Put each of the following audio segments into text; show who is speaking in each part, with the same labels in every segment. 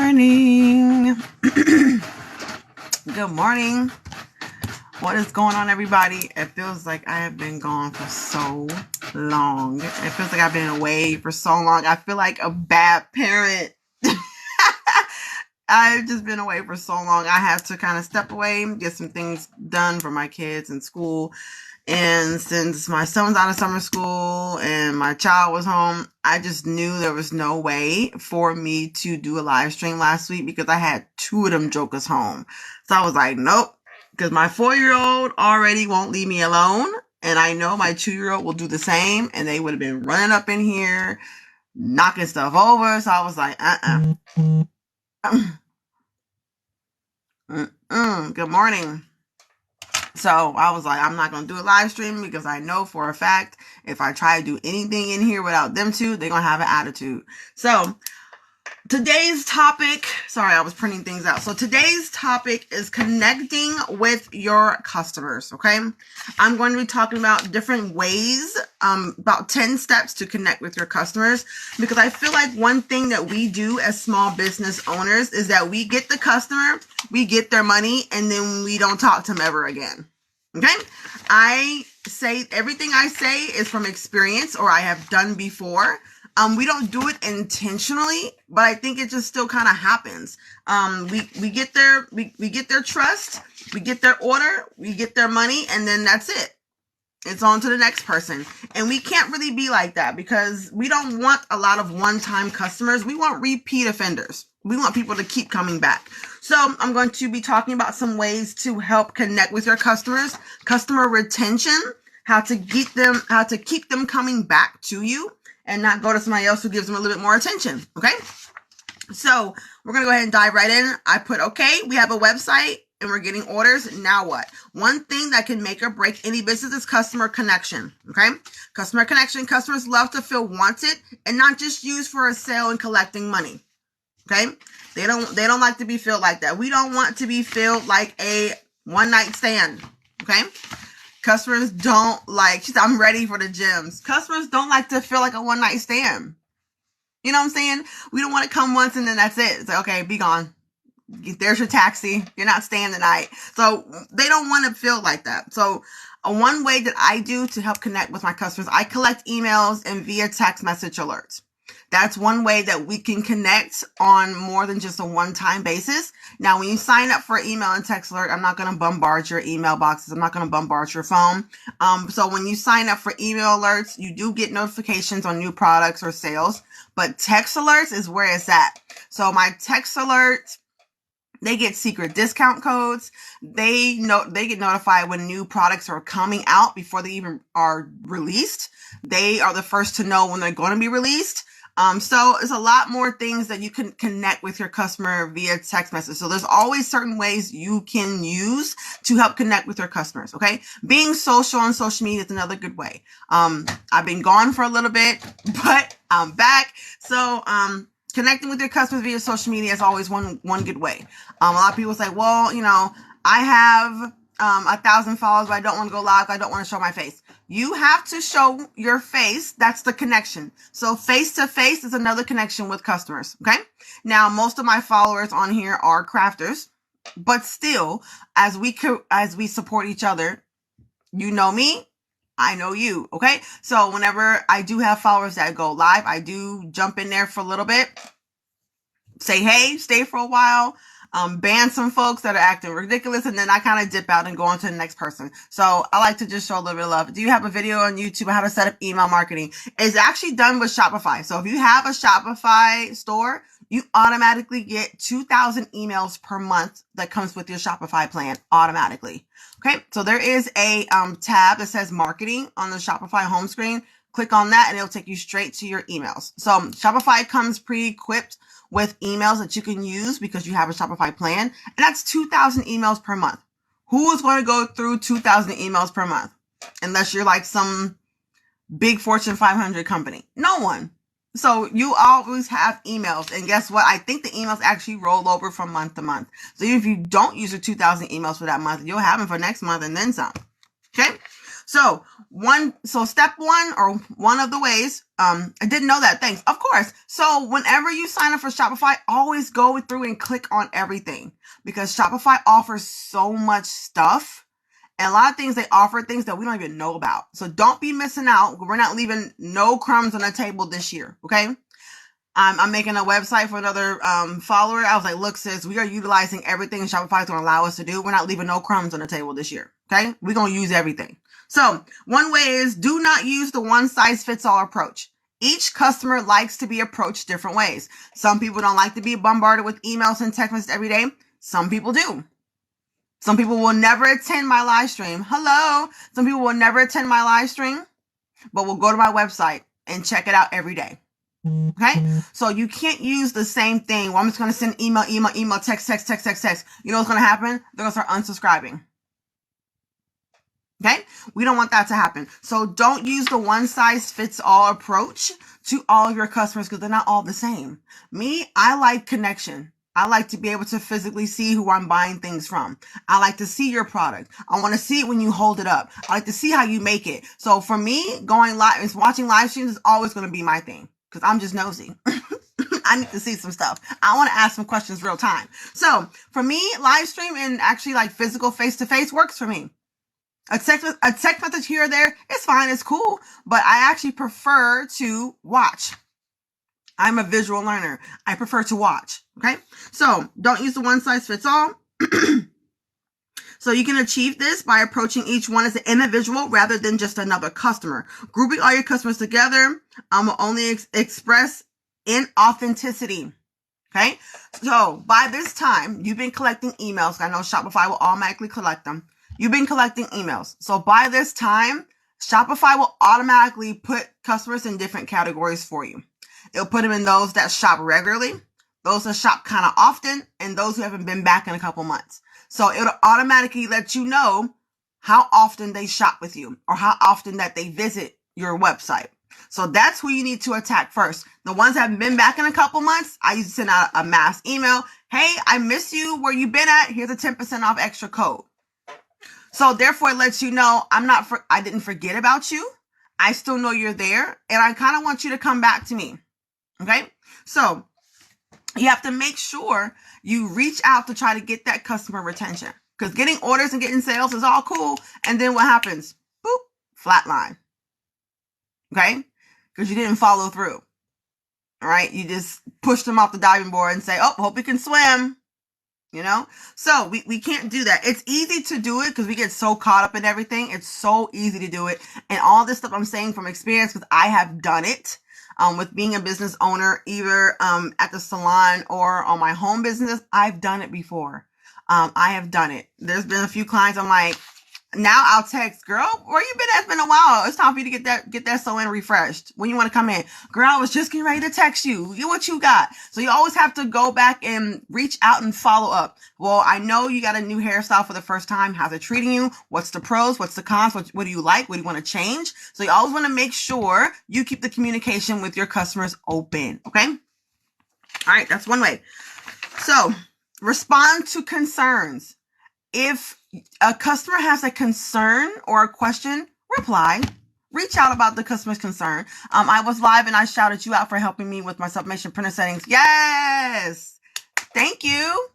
Speaker 1: morning. Good morning. What is going on, everybody? It feels like I have been gone for so long. It feels like I've been away for so long. I feel like a bad parent. I've just been away for so long. I had to kind of step away, get some things done for my kids in school. And since my son was out of summer school and my child was home, I just knew there was no way for me to do a live stream last week because I had two of them jokers home. So I was like, nope, because my 4-year-old already won't leave me alone. And I know my 2-year-old will do the same. And they would have been running up in here, knocking stuff over. So I was like, Good morning. So I was like, I'm not going to do a live stream because I know for a fact if I try to do anything in here without them two, they're going to have an attitude. So today's topic, sorry, I was printing things out. So today's topic is connecting with your customers. Okay. I'm going to be talking about different ways, about 10 steps to connect with your customers, because I feel like one thing that we do as small business owners is that we get the customer, we get their money, and then we don't talk to them ever again. Okay. I say everything I say is from experience or I have done before. We don't do it intentionally, but I think it just still kind of happens. We get their trust, we get their order, we get their money, and then that's it. It's on to the next person. And we can't really be like that because we don't want a lot of one-time customers. We want repeat offenders. We want people to keep coming back. So I'm going to be talking about some ways to help connect with your customers, customer retention, how to keep them coming back to you and not go to somebody else who gives them a little bit more attention. Okay. So we're going to go ahead and dive right in. I put, okay, we have a website and we're getting orders. Now what? One thing that can make or break any business is customer connection. Okay. Customer connection. Customers love to feel wanted and not just used for a sale and collecting money. Okay. They don't like to be felt like that. We don't want to be felt like a one night stand. Okay. Customers don't like, I'm ready for the gyms. Customers don't like to feel like a one night stand. You know what I'm saying? We don't want to come once and then that's it. It's like, okay, be gone. There's your taxi. You're not staying the night. So they don't want to feel like that. So one way that I do to help connect with my customers, I collect emails and via text message alerts. That's one way that we can connect on more than just a one-time basis. Now, when you sign up for email and text alert, I'm not going to bombard your email boxes. I'm not going to bombard your phone. So when you sign up for email alerts, you do get notifications on new products or sales, but text alerts is where it's at. So my text alerts, they get secret discount codes. They get notified when new products are coming out before they even are released. They are the first to know when they're going to be released. So it's a lot more things that you can connect with your customer via text message. So there's always certain ways you can use to help connect with your customers. Okay. Being social on social media is another good way. I've been gone for a little bit, but I'm back. So, connecting with your customers via social media is always one good way. A lot of people say, well, I have 1,000 followers, but I don't want to go live. I don't want to show my face. You have to show your face. That's the connection. So face to face is another connection with customers. Okay. Now, most of my followers on here are crafters, but still, as we support each other, you know me, I know you. Okay. So whenever I do have followers that go live, I do jump in there for a little bit, say, hey, stay for a while. Ban some folks that are acting ridiculous, and then I kind of dip out and go on to the next person. So I like to just show a little bit of love. Do you have a video on YouTube on how to set up email marketing? It's actually done with Shopify. So if you have a Shopify store, you automatically get 2,000 emails per month that comes with your Shopify plan automatically. Okay, so there is a tab that says marketing on the Shopify home screen. Click on that and it'll take you straight to your emails. So Shopify comes pre-equipped with emails that you can use because you have a Shopify plan. And that's 2,000 emails per month. Who is going to go through 2,000 emails per month? Unless you're like some big Fortune 500 company. No one. So you always have emails. And guess what? I think the emails actually roll over from month to month. So if you don't use your 2,000 emails for that month, you'll have them for next month and then some. Okay. So step one, or one of the ways, I didn't know that. Thanks. Of course. So whenever you sign up for Shopify, always go through and click on everything, because Shopify offers so much stuff. And a lot of things, they offer things that we don't even know about. So don't be missing out. We're not leaving no crumbs on the table this year. Okay. I'm making a website for another follower. I was like, look, sis, we are utilizing everything Shopify is going to allow us to do. We're not leaving no crumbs on the table this year. Okay. We're going to use everything. So one way is, do not use the one size fits all approach. Each customer likes to be approached different ways. Some people don't like to be bombarded with emails and text messages every day. Some people do. Some people will never attend my live stream. Hello. Some people will never attend my live stream, but will go to my website and check it out every day. Okay. So you can't use the same thing. Well, I'm just going to send email, text. You know what's going to happen? They're going to start unsubscribing. Okay. We don't want that to happen. So don't use the one size fits all approach to all of your customers, because they're not all the same. Me, I like connection. I like to be able to physically see who I'm buying things from. I like to see your product. I want to see it when you hold it up. I like to see how you make it. So for me, going live and watching live streams is always going to be my thing, because I'm just nosy. I need to see some stuff. I want to ask some questions real time. So for me, live stream and actually like physical face-to-face works for me. A text message here or there is fine. It's cool. But I actually prefer to watch. I'm a visual learner. I prefer to watch. Okay. So don't use the one size fits all. So you can achieve this by approaching each one as an individual rather than just another customer. Grouping all your customers together will only express inauthenticity. Okay. So by this time, you've been collecting emails. I know Shopify will automatically collect them. You've been collecting emails. So by this time, Shopify will automatically put customers in different categories for you. It'll put them in those that shop regularly, those that shop kind of often, and those who haven't been back in a couple months. So it'll automatically let you know how often they shop with you, or how often that they visit your website. So that's who you need to attack first. The ones that haven't been back in a couple months, I used to send out a mass email. Hey, I miss you. Where you been at? Here's a 10% off extra code. So therefore it lets you know I didn't forget about you. I still know you're there, and I kind of want you to come back to me. Okay. So you have to make sure you reach out to try to get that customer retention, because getting orders and getting sales is all cool. And then what happens? Boop, flatline. Okay. Because you didn't follow through. All right. You just push them off the diving board and say, oh, hope you can swim. You know, so we can't do that. It's easy to do it because we get so caught up in everything. It's so easy to do it. And all this stuff I'm saying from experience, because I have done it with being a business owner, either at the salon or on my home business. I've done it before. I have done it. There's been a few clients I'm like, now I'll text, girl, where you been? It's been a while. It's time for you to get that sew in refreshed. When you want to come in, girl, I was just getting ready to text you. What you got? So you always have to go back and reach out and follow up. Well, I know you got a new hairstyle for the first time. How's it treating you? What's the pros? What's the cons? What do you like? What do you want to change? So you always want to make sure you keep the communication with your customers open. Okay. All right. That's one way. So respond to concerns. If a customer has a concern or a question, reply. Reach out about the customer's concern. I was live and I shouted you out for helping me with my sublimation printer settings. Yes. Thank you.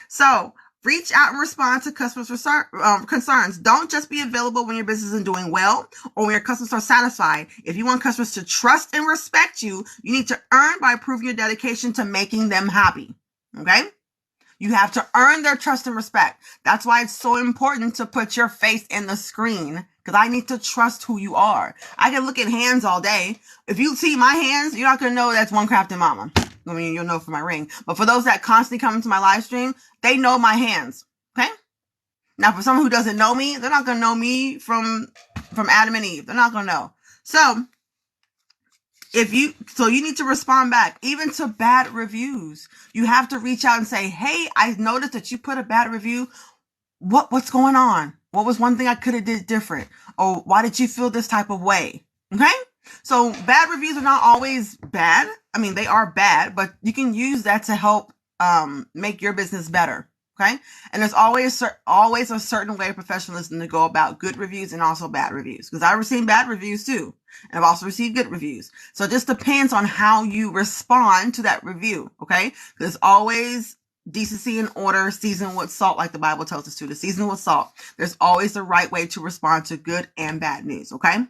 Speaker 1: So reach out and respond to customers' concerns. Don't just be available when your business isn't doing well or when your customers are satisfied. If you want customers to trust and respect you, you need to earn by proving your dedication to making them happy. Okay? You have to earn their trust and respect. That's why it's so important to put your face in the screen, because I need to trust who you are. I can look at hands all day. If you see my hands, you're not going to know that's One Crafted Mama. I mean, you'll know from my ring. But for those that constantly come into my live stream, they know my hands. Okay? Now, for someone who doesn't know me, they're not going to know me from Adam and Eve. They're not going to know. So you need to respond back, even to bad reviews. You have to reach out and say, hey, I noticed that you put a bad review. What's going on? What was one thing I could have did different? Or why did you feel this type of way? Okay. So bad reviews are not always bad. I mean, they are bad, but you can use that to help, make your business better. Okay. And there's always a certain way of professionalism to go about good reviews and also bad reviews. Because I've received bad reviews too. And I've also received good reviews. So it just depends on how you respond to that review. Okay. There's always decency and order, season with salt, like the Bible tells us to season with salt. There's always the right way to respond to good and bad news. Okay. All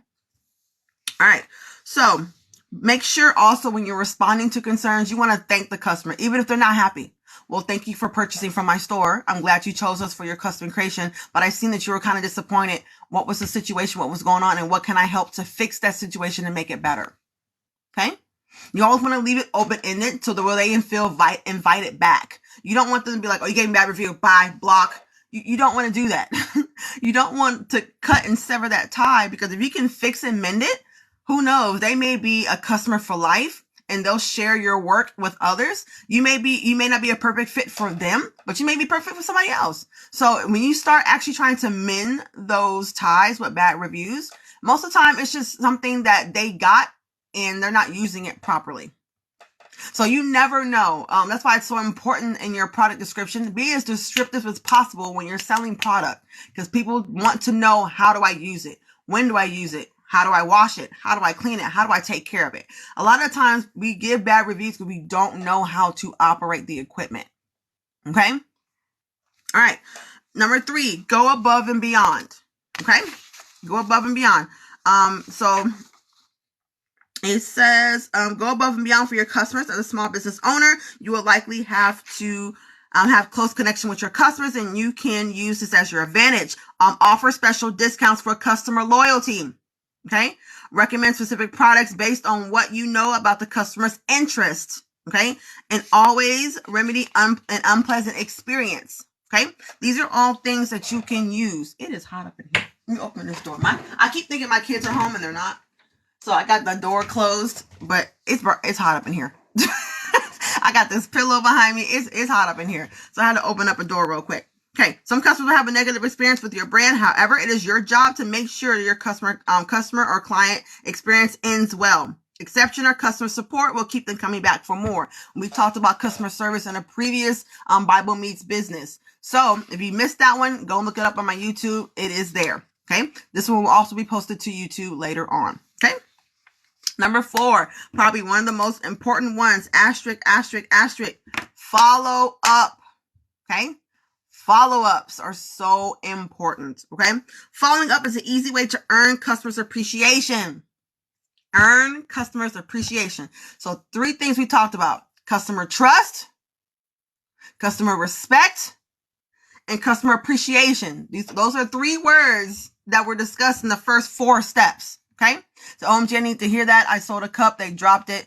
Speaker 1: right. So make sure also when you're responding to concerns, you want to thank the customer, even if they're not happy. Well, thank you for purchasing from my store. I'm glad you chose us for your custom creation, but I seen that you were kind of disappointed. What was the situation? What was going on? And what can I help to fix that situation and make it better? Okay. You always want to leave it open-ended so that way they can feel invited back. You don't want them to be like, oh, you gave me a bad review. Bye, block. You don't want to do that. You don't want to cut and sever that tie, because if you can fix and mend it, who knows? They may be a customer for life and they'll share your work with others. You may not be a perfect fit for them, but you may be perfect for somebody else. So when you start actually trying to mend those ties with bad reviews, most of the time it's just something that they got and they're not using it properly. So you never know. That's why it's so important in your product description to be as descriptive as possible when you're selling product, because people want to know, how do I use it? When do I use it? How do I wash it? How do I clean it? How do I take care of it? A lot of times we give bad reviews because we don't know how to operate the equipment. Okay. All right. Number 3, go above and beyond. Okay. Go above and beyond. So it says, go above and beyond for your customers. As a small business owner, you will likely have to have close connection with your customers, and you can use this as your advantage. Offer special discounts for customer loyalty. Okay. Recommend specific products based on what you know about the customer's interest. Okay. And always remedy an unpleasant experience. Okay. These are all things that you can use. It is hot up in here. Let me open this door. I keep thinking my kids are home and they're not. So I got the door closed, but it's hot up in here. I got this pillow behind me. It's hot up in here. So I had to open up a door real quick. Okay, some customers will have a negative experience with your brand. However, it is your job to make sure your customer or client experience ends well. Exception or customer support will keep them coming back for more. We talked about customer service in a previous Bible Meets Business. So if you missed that one, go look it up on my YouTube. It is there. Okay, this one will also be posted to YouTube later on. Okay. Number 4, probably one of the most important ones, asterisk, asterisk, asterisk, follow up. Okay. Follow-ups are so important. Okay. Following up is an easy way to earn customers' appreciation. Earn customers' appreciation. So 3 things we talked about: customer trust, customer respect, and customer appreciation. Those are 3 words that were discussed in the first 4 steps. Okay. So OMG, I need to hear that. I sold a cup. They dropped it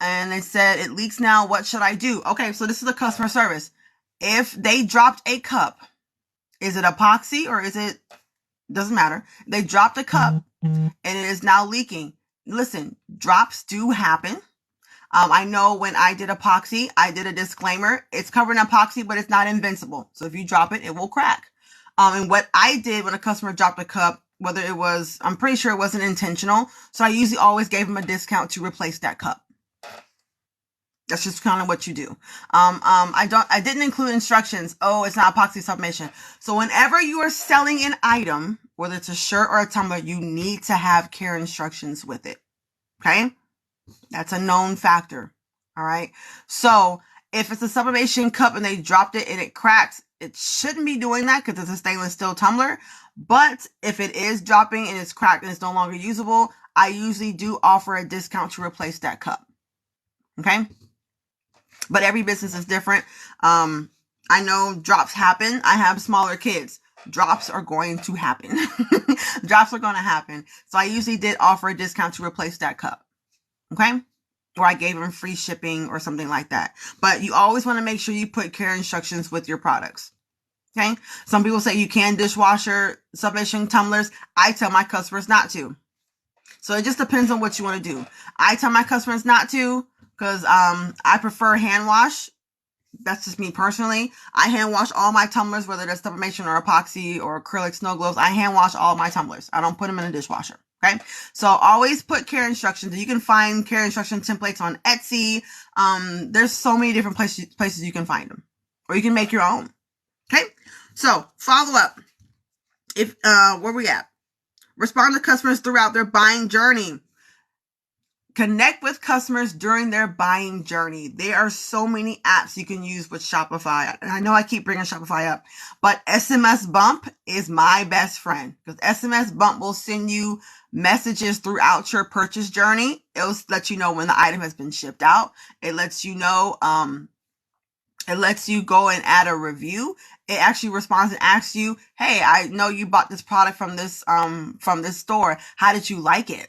Speaker 1: and they said, it leaks now. What should I do? Okay. So this is a customer service. If they dropped a cup, is it epoxy or doesn't matter. They dropped a cup and it is now leaking. Listen, drops do happen. I know when I did epoxy, I did a disclaimer. It's covered in epoxy, but it's not invincible. So if you drop it, it will crack. And what I did when a customer dropped a cup, I'm pretty sure it wasn't intentional. So I usually always gave them a discount to replace that cup. That's just kind of what you do. I didn't include instructions. Oh, it's not epoxy sublimation. So whenever you are selling an item, whether it's a shirt or a tumbler, you need to have care instructions with it. Okay. That's a known factor. All right. So if it's a sublimation cup and they dropped it and it cracks, it shouldn't be doing that because it's a stainless steel tumbler. But if it is dropping and it's cracked and it's no longer usable, I usually do offer a discount to replace that cup. Okay. But every business is different. I know drops happen. I have smaller kids. Drops are going to happen. Drops are going to happen. So I usually did offer a discount to replace that cup. Okay. Or I gave them free shipping or something like that. But you always want to make sure you put care instructions with your products. Okay. Some people say you can dishwasher sublimation tumblers. I tell my customers not to. So it just depends on what you want to do. I tell my customers not to because I prefer hand wash. That's just me personally. I hand wash all my tumblers, whether that's sublimation or epoxy or acrylic snow globes. I hand wash all my tumblers. I don't put them in a dishwasher. Okay. So always put care instructions. You can find care instruction templates on Etsy. There's so many different places you can find them, or you can make your own. Okay. So follow up. If where we at? Respond to customers throughout their buying journey. Connect with customers during their buying journey. There are so many apps you can use with Shopify. And I know I keep bringing Shopify up, but SMS Bump is my best friend because SMS Bump will send you messages throughout your purchase journey. It'll let you know when the item has been shipped out. It lets you know, it lets you go and add a review. It actually responds and asks you, hey, I know you bought this product from this store. How did you like it?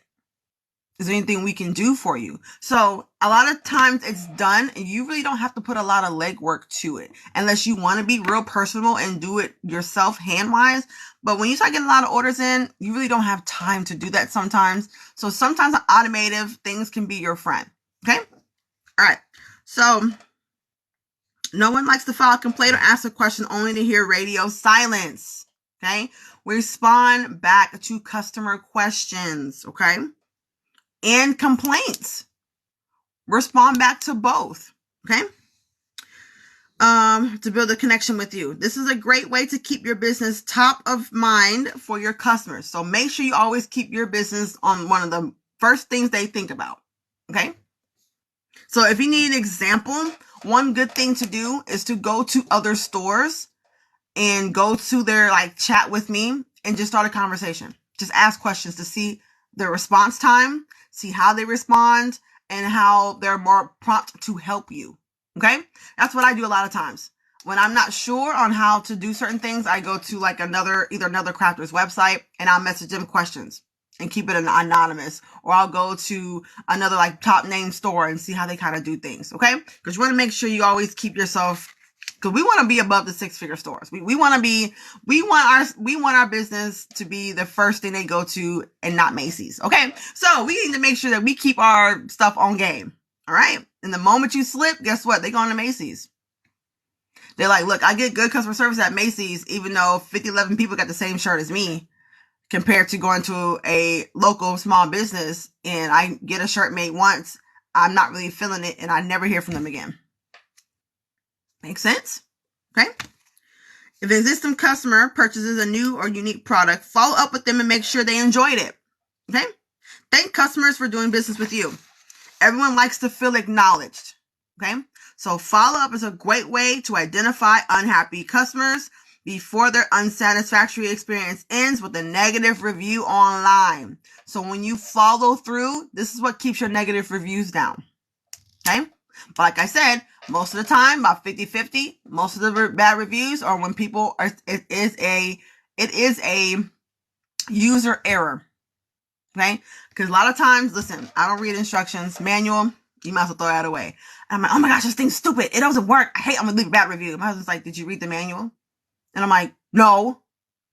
Speaker 1: Is there anything we can do for you? So a lot of times it's done and you really don't have to put a lot of legwork to it unless you want to be real personal and do it yourself hand-wise. But when you start getting a lot of orders in, you really don't have time to do that sometimes. So sometimes automative things can be your friend. Okay. All right. So no one likes to file a complaint or ask a question only to hear radio silence. Okay. Respond back to customer questions. Okay. And complaints. Respond back to both. Okay. To build a connection with you. This is a great way to keep your business top of mind for your customers. So make sure you always keep your business on one of the first things they think about. Okay. So if you need an example, one good thing to do is to go to other stores and go to their chat with me and just start a conversation. Just ask questions to see their response time, see how they respond, and how they're more prompt to help you. Okay? That's what I do a lot of times. When I'm not sure on how to do certain things, I go to either another crafter's website and I'll message them questions and keep it anonymous. Or I'll go to another top name store and see how they kind of do things. Okay? Because you want to make sure you always keep yourself, because we want to be above the 6-figure stores. We want our business to be the first thing they go to and not Macy's. Okay. So we need to make sure that we keep our stuff on game. All right. And the moment you slip, guess what? They go to Macy's. They're like, look, I get good customer service at Macy's, even though 11 people got the same shirt as me, compared to going to a local small business and I get a shirt made once. I'm not really feeling it and I never hear from them again. Make sense? Okay. If an existing customer purchases a new or unique product, follow up with them and make sure they enjoyed it. Okay. Thank customers for doing business with you. Everyone likes to feel acknowledged. Okay. So follow up is a great way to identify unhappy customers before their unsatisfactory experience ends with a negative review online. So when you follow through, this is what keeps your negative reviews down. Okay. But like I said, most of the time, about 50-50, most of the bad reviews are when people are, it is a user error. Okay. Because a lot of times, listen, I don't read instructions, manual, you might as well throw that away. And I'm like, oh my gosh, this thing's stupid. It doesn't work. I'm going to leave a bad review. My husband's like, did you read the manual? And I'm like, no.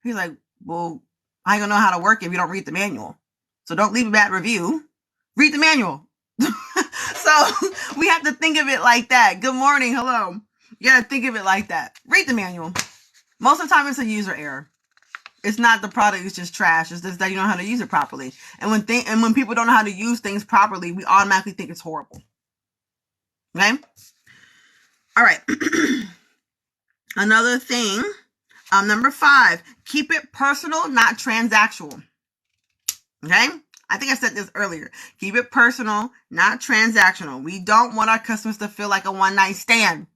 Speaker 1: He's like, well, I ain't gonna know how to work if you don't read the manual. So don't leave a bad review. Read the manual. So we have to think of it like that. Good morning. Hello. You gotta think of it like that. Read the manual. Most of the time it's a user error. It's not the product is just trash. It's just that you don't know how to use it properly. And when people don't know how to use things properly, we automatically think it's horrible. Okay? All right. Another thing, number 5, keep it personal, not transactional. Okay? I think I said this earlier. Keep it personal, not transactional. We don't want our customers to feel like a one-night stand.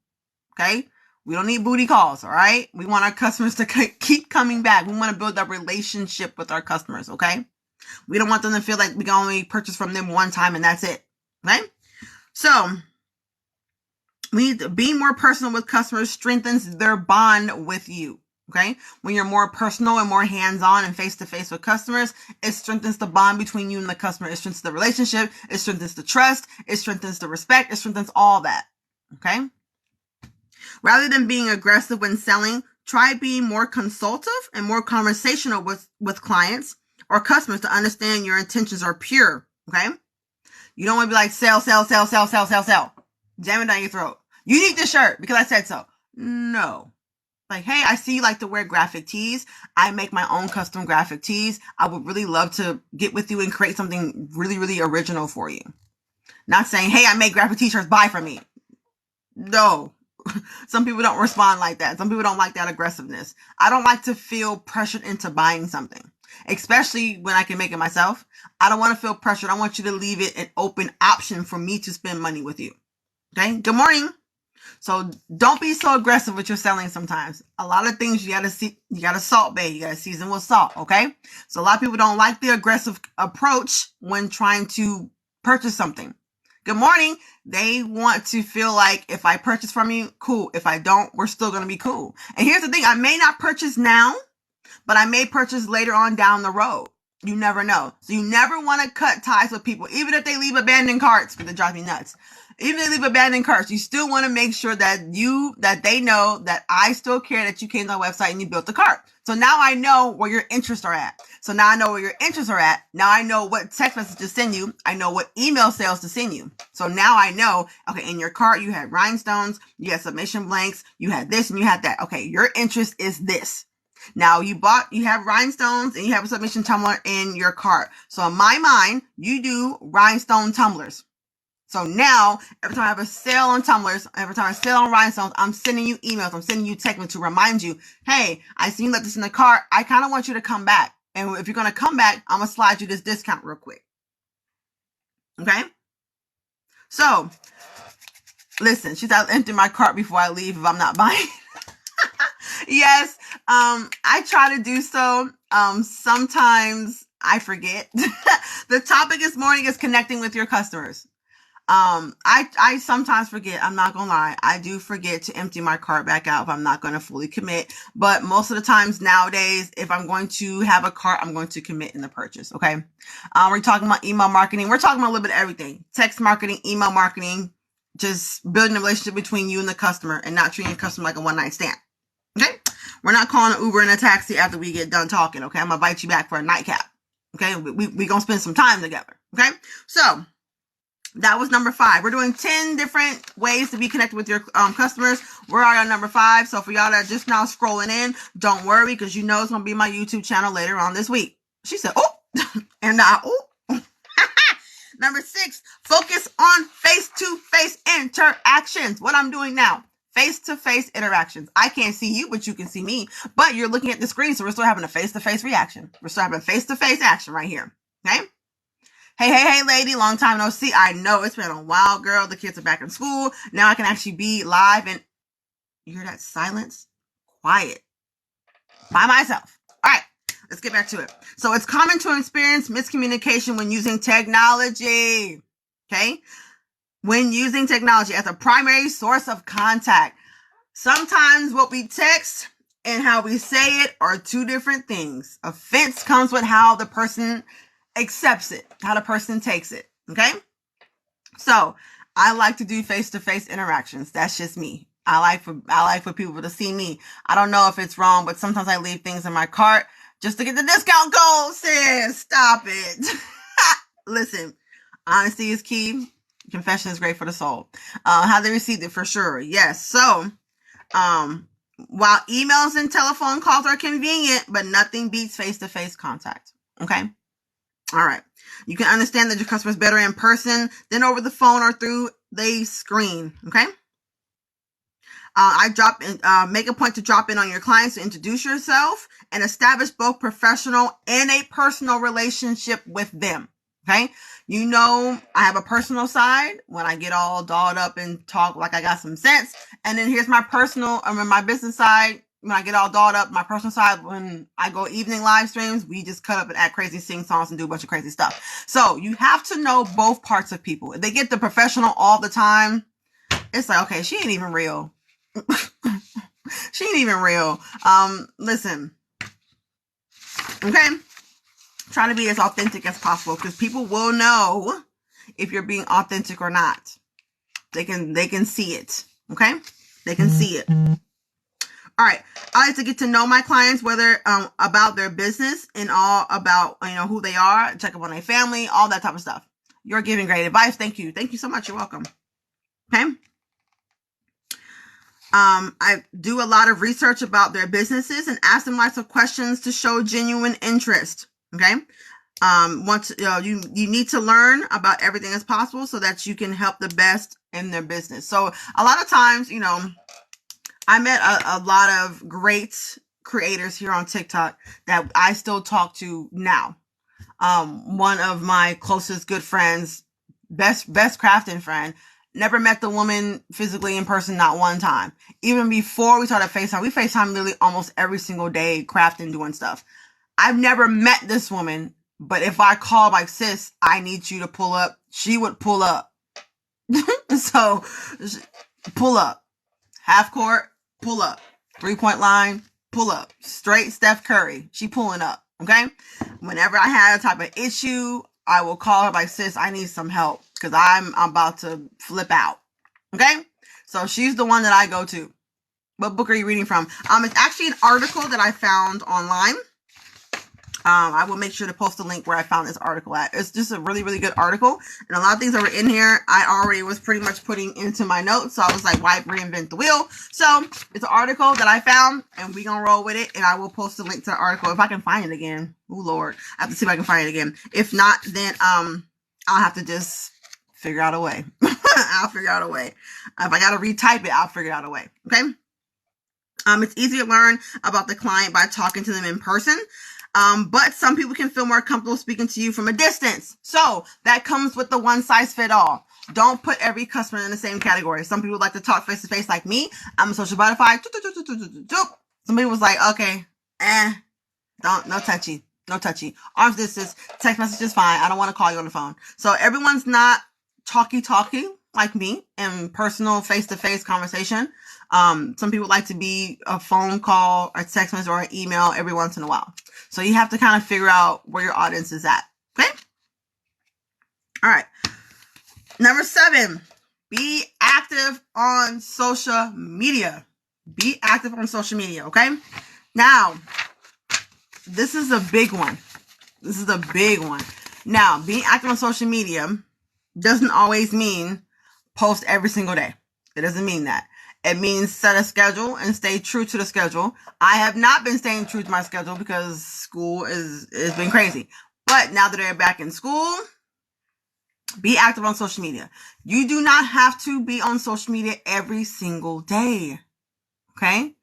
Speaker 1: Okay? We don't need booty calls, all right? We want our customers to keep coming back. We want to build a relationship with our customers, okay? We don't want them to feel like we can only purchase from them one time and that's it, okay? So, we need to be more personal with customers, strengthens their bond with you, okay? When you're more personal and more hands-on and face-to-face with customers, it strengthens the bond between you and the customer. It strengthens the relationship. It strengthens the trust. It strengthens the respect. It strengthens all that, okay? Rather than being aggressive when selling, try being more consultative and more conversational with clients or customers to understand your intentions are pure, okay? You don't want to be like, sell. Jam it down your throat. You need this shirt because I said so. No. Like, hey, I see you like to wear graphic tees. I make my own custom graphic tees. I would really love to get with you and create something really, really original for you. Not saying, hey, I make graphic t-shirts, buy from me. No. Some people don't respond like that. Some people don't like that aggressiveness. I don't like to feel pressured into buying something, especially when I can make it myself. I don't want to feel pressured. I want you to leave it an open option for me to spend money with you. Okay. Good morning. So don't be so aggressive with your selling sometimes. A lot of things you gotta see, you gotta salt bait, you gotta season with salt, okay? So a lot of people don't like the aggressive approach when trying to purchase something. Good morning. They want to feel like if I purchase from you, cool. If I don't, we're still gonna be cool. And here's the thing, I may not purchase now, but I may purchase later on down the road. You never know. So you never want to cut ties with people, even if they leave abandoned carts, because it drives me nuts. Even if they leave abandoned carts, you still want to make sure that they know that I still care that you came to the website and you built the cart. So now I know where your interests are at. So now I know where your interests are at. Now I know what text message to send you. I know what email sales to send you. So now I know, okay, in your cart, you had rhinestones, you had submission blanks, you had this and you had that. Okay, your interest is this. Now you have rhinestones and you have a submission tumbler in your cart. So in my mind, you do rhinestone tumblers. So now every time I have a sale on tumblers, every time I sale on rhinestones, I'm sending you emails. I'm sending you text to remind you, hey, I see you left this in the cart. I kind of want you to come back. And if you're going to come back, I'm going to slide you this discount real quick. Okay. So listen, she said I'll empty my cart before I leave if I'm not buying. Yes, I try to do so. Sometimes I forget. The topic this morning is connecting with your customers. I sometimes forget. I'm not gonna lie. I do forget to empty my cart back out if I'm not going to fully commit. But most of the times nowadays, if I'm going to have a cart, I'm going to commit in the purchase. Okay. We're talking about email marketing. We're talking about a little bit of everything. Text marketing, email marketing, just building a relationship between you and the customer and not treating the customer like a one-night stand. Okay. We're not calling an Uber and a taxi after we get done talking. Okay. I'm going to invite you back for a nightcap. Okay. We're going to spend some time together. Okay. So that was number 5. We're doing 10 different ways to be connected with your customers. We're already on number 5. So for y'all that are just now scrolling in, don't worry, because you know it's going to be my YouTube channel later on this week. She said, oh, and oh. Number 6, focus on face-to-face interactions. What I'm doing now. Face-to-face interactions. I can't see you, but you can see me. But you're looking at the screen, so we're still having a face-to-face reaction. We're still having face-to-face action right here. Okay? Hey, lady, long time no see. I know it's been a while, girl. The kids are back in school. Now I can actually be live and you hear that silence? Quiet. By myself. All right, let's get back to it. So it's common to experience miscommunication when using technology. Okay? When using technology as a primary source of contact. Sometimes what we text and how we say it are two different things. Offense comes with how the person accepts it, how the person takes it. Okay. So I like to do face-to-face interactions. That's just me. I like for people to see me. I don't know if it's wrong, but sometimes I leave things in my cart just to get the discount code. Sis, stop it. Listen, honesty is key. Confession is great for the soul. How they received it for sure. Yes. So, while emails and telephone calls are convenient, but nothing beats face-to-face contact. Okay. All right. You can understand that your customer is better in person than over the phone or through the screen. Okay. Make a point to drop in on your clients to introduce yourself and establish both professional and a personal relationship with them. Okay. You know, I have a personal side when I get all dolled up and talk like I got some sense. And then here's my my business side. When I get all dolled up, my personal side, when I go evening live streams, we just cut up and act crazy, sing songs and do a bunch of crazy stuff. So you have to know both parts of people. If they get the professional all the time, it's like, okay, she ain't even real. She ain't even real. Listen, okay. Try to be as authentic as possible because people will know if you're being authentic or not. They can see it. Okay. They can see it. All right. I like to get to know my clients, whether about their business and all about who they are, check up on their family, all that type of stuff. You're giving great advice. Thank you. Thank you so much. You're welcome. Okay. I do a lot of research about their businesses and ask them lots of questions to show genuine interest. Okay. You need to learn about everything as possible so that you can help the best in their business. So a lot of times, I met a lot of great creators here on TikTok that I still talk to now. One of my closest good friends, best crafting friend, never met the woman physically in person, not one time. Even before we started FaceTime, we FaceTime literally almost every single day, crafting, doing stuff. I've never met this woman, but if I call like, sis, I need you to pull up, she would pull up. So, pull up. Half court, pull up. 3-point line, pull up. Straight Steph Curry, she pulling up. Okay? Whenever I had a type of issue, I will call her like, sis, I need some help because I'm about to flip out. Okay? So she's the one that I go to. What book are you reading from? It's actually an article that I found online. I will make sure to post a link where I found this article at. It's just a really, really good article. And a lot of things that were in here, I already was pretty much putting into my notes. So I was like, why reinvent the wheel? So it's an article that I found and we're going to roll with it. And I will post a link to the article if I can find it again. Oh, Lord. I have to see if I can find it again. If not, then I'll have to just figure out a way. I'll figure out a way. If I got to retype it, I'll figure out a way. Okay? It's easy to learn about the client by talking to them in person. But some people can feel more comfortable speaking to you from a distance. So that comes with the one size fit all. Don't put every customer in the same category. Some people like to talk face to face like me. I'm a social butterfly. Somebody was like, okay, no touchy. No touchy. Arms distance, text message is fine. I don't want to call you on the phone. So everyone's not talky like me in personal face to face conversation. Some people like to be a phone call, a text message, or an email every once in a while. So you have to kind of figure out where your audience is at. Okay? All right. Number 7, be active on social media. Be active on social media. Okay? Now, this is a big one. Now, being active on social media doesn't always mean post every single day. It doesn't mean that. It means set a schedule and stay true to the schedule. I have not been staying true to my schedule because school has been crazy. But now that they're back in school, be active on social media. You do not have to be on social media every single day. Okay?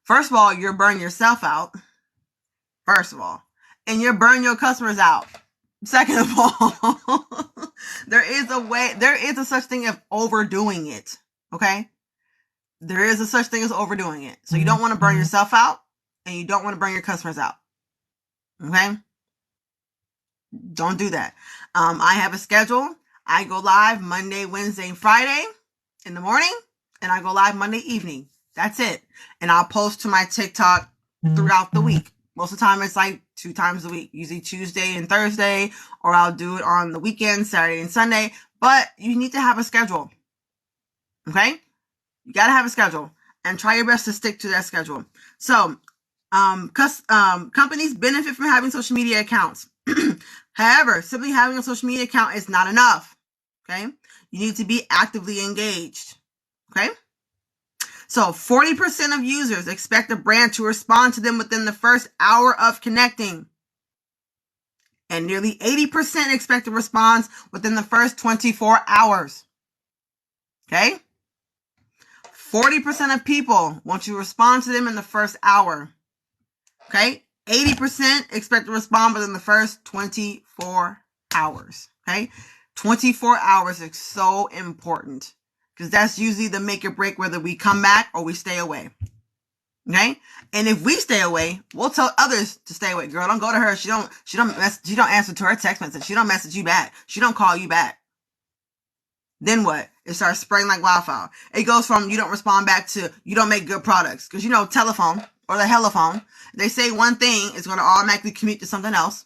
Speaker 1: First of all, you're burning yourself out. First of all. And you're burning your customers out. Second of all, there is a such thing as overdoing it. Okay? There is a such thing as overdoing it. So you don't want to burn yourself out and you don't want to burn your customers out. Okay? Don't do that. I have a schedule. I go live Monday, Wednesday, and Friday in the morning, and I go live Monday evening. That's it. And I'll post to my TikTok throughout the week. Most of the time it's like 2 times a week, usually Tuesday and Thursday, or I'll do it on the weekend, Saturday and Sunday. But you need to have a schedule. Okay? You got to have a schedule and try your best to stick to that schedule. So, companies benefit from having social media accounts. However, simply having a social media account is not enough. Okay? You need to be actively engaged. Okay? So, 40% of users expect a brand to respond to them within the first hour of connecting. And nearly 80% expect a response within the first 24 hours. Okay? 40% of people want you to respond to them in the first hour. Okay? 80% expect to respond within the first 24 hours. Okay? 24 hours is so important because that's usually the make or break whether we come back or we stay away. Okay? And if we stay away, we'll tell others to stay away. Girl, don't go to her. She don't answer to her text message. She don't message you back. She don't call you back. Then what? It starts spreading like wildfire. It goes from you don't respond back to you don't make good products. Because telephone or the telephone, they say one thing, it's going to automatically commute to something else.